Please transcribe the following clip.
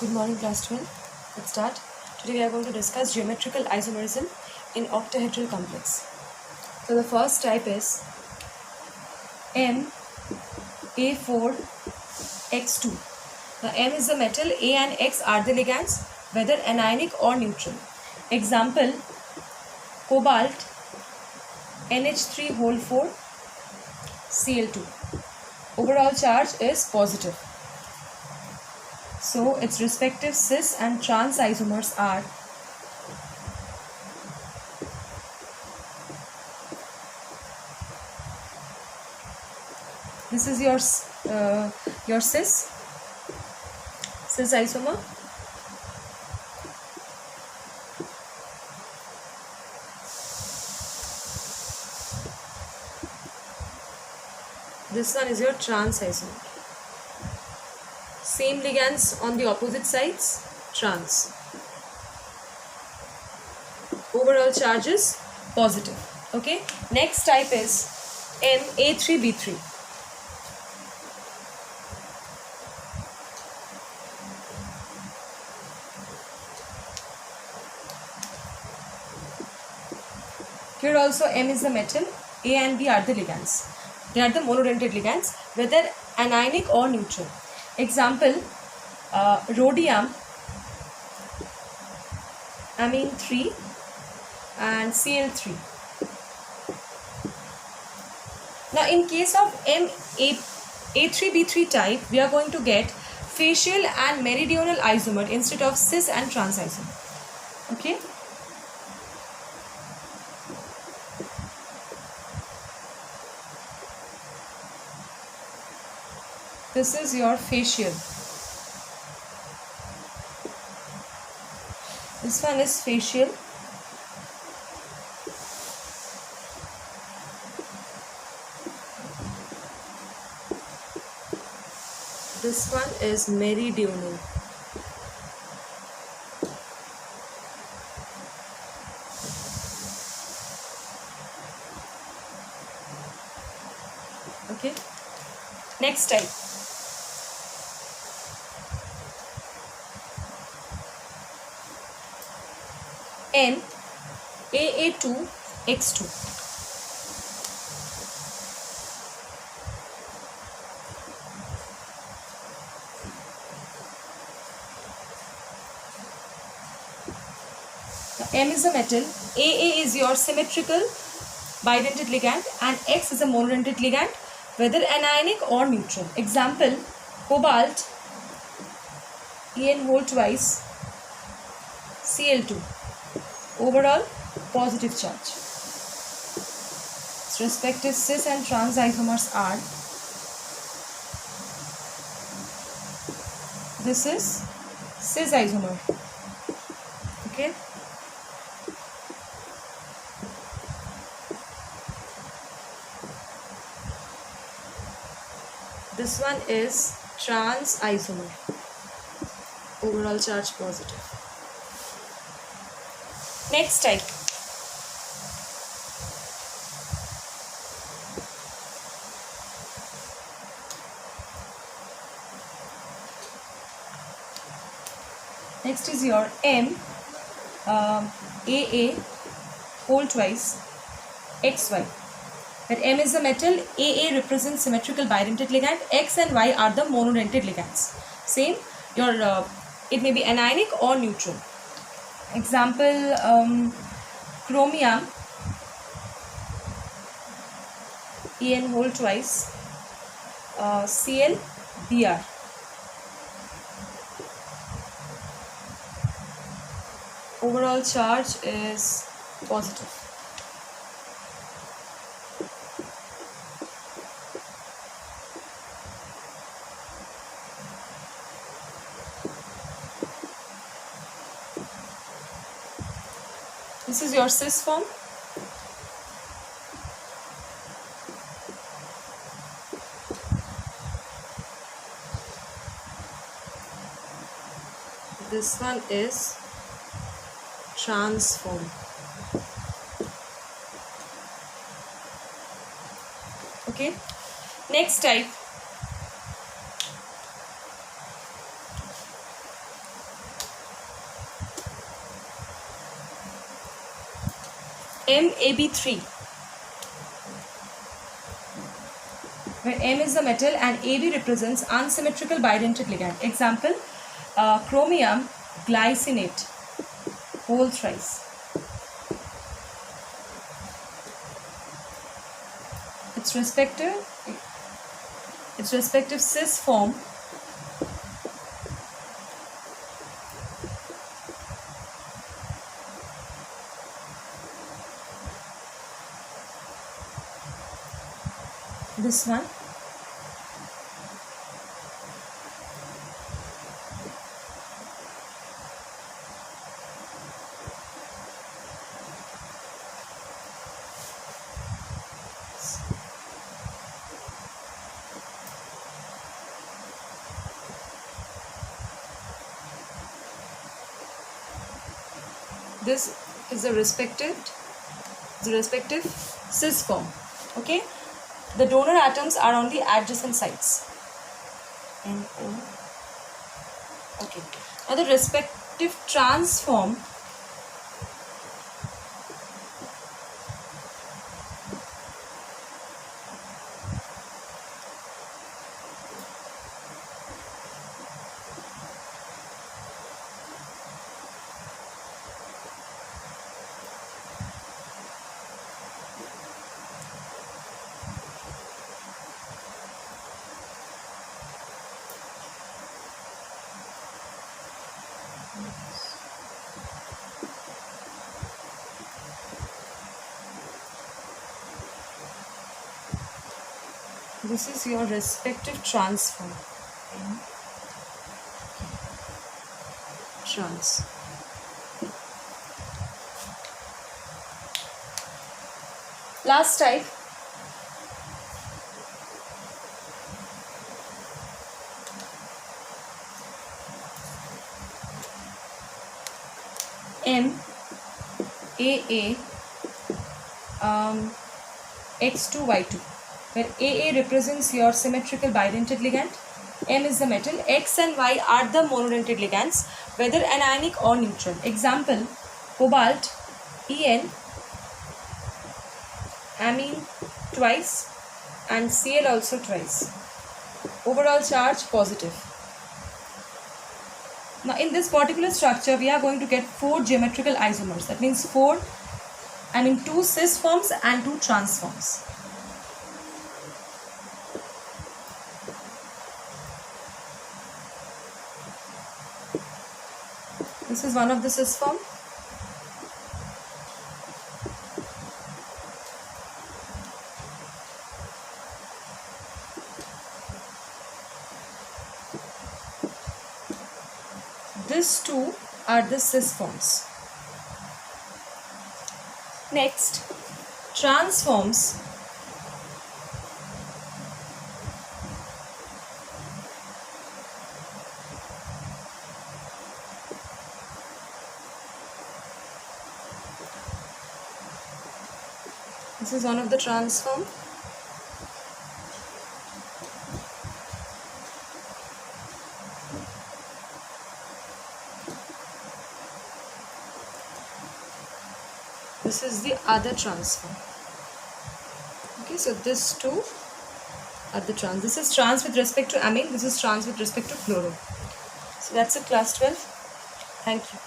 Good morning, class 12. Let's start. Today we are going to discuss geometrical isomerism in octahedral complex. So the first type is MA4X2. Now M is the metal, A and X are the ligands, whether anionic or neutral. Example, cobalt NH3 whole 4 Cl2. Overall charge is positive. So its respective cis and trans isomers are this is your cis isomer. This one is your trans isomer. Same ligands on the opposite sides, trans. Overall charge is positive. Okay. Next type is MA3B3. Here also M is the metal, A and B are the ligands. They are the monodentate ligands, whether anionic or neutral. Example, rhodium, amine 3 and Cl3. Now in case of A3B3 type, we are going to get facial and meridional isomer instead of cis and trans isomer. Okay. This is your facial. This one is facial. This one is meridional. Okay. Next type. NAA2X2. M is a metal, AA is your symmetrical bidentate ligand and X is a monodentate ligand, whether anionic or neutral. Example, cobalt En whole twice Cl2. Overall positive charge. Its respective cis and trans isomers are, this is cis isomer. Okay. This one is trans isomer. Overall charge positive. Next type. Next is your AA whole twice XY. That M is the metal, AA represents symmetrical bidentate ligand, X and Y are the monodentate ligands. Same, your it may be anionic or neutral. Example, chromium En whole twice ClBr. Overall charge is positive. This is your cis form. This one is trans form. Okay. Next type. MAB3, where M is the metal and AB represents unsymmetrical bidentate ligand. Example, chromium glycinate, whole thrice. Its respective cis form this one. This is the respective cis form. Okay, the donor atoms are on the adjacent sides. NO. Okay, now the respective trans form this is your respective trans form. Trans. Last type, MAA X2Y2, where AA represents your symmetrical bidentate ligand, M is the metal, X and Y are the monodentate ligands, whether anionic or neutral. Example, cobalt, En, amine twice and Cl also twice. Overall charge positive. Now in this particular structure we are going to get 4 geometrical isomers. That means 2 cis forms and 2 trans forms. This is one of the cis form. These 2 are the cis forms. Next, trans forms. This is one of the trans form. This is the other trans form. Okay, so these 2 are the trans. This is trans with respect to amine. This is trans with respect to fluoro. So that's it, class 12. Thank you.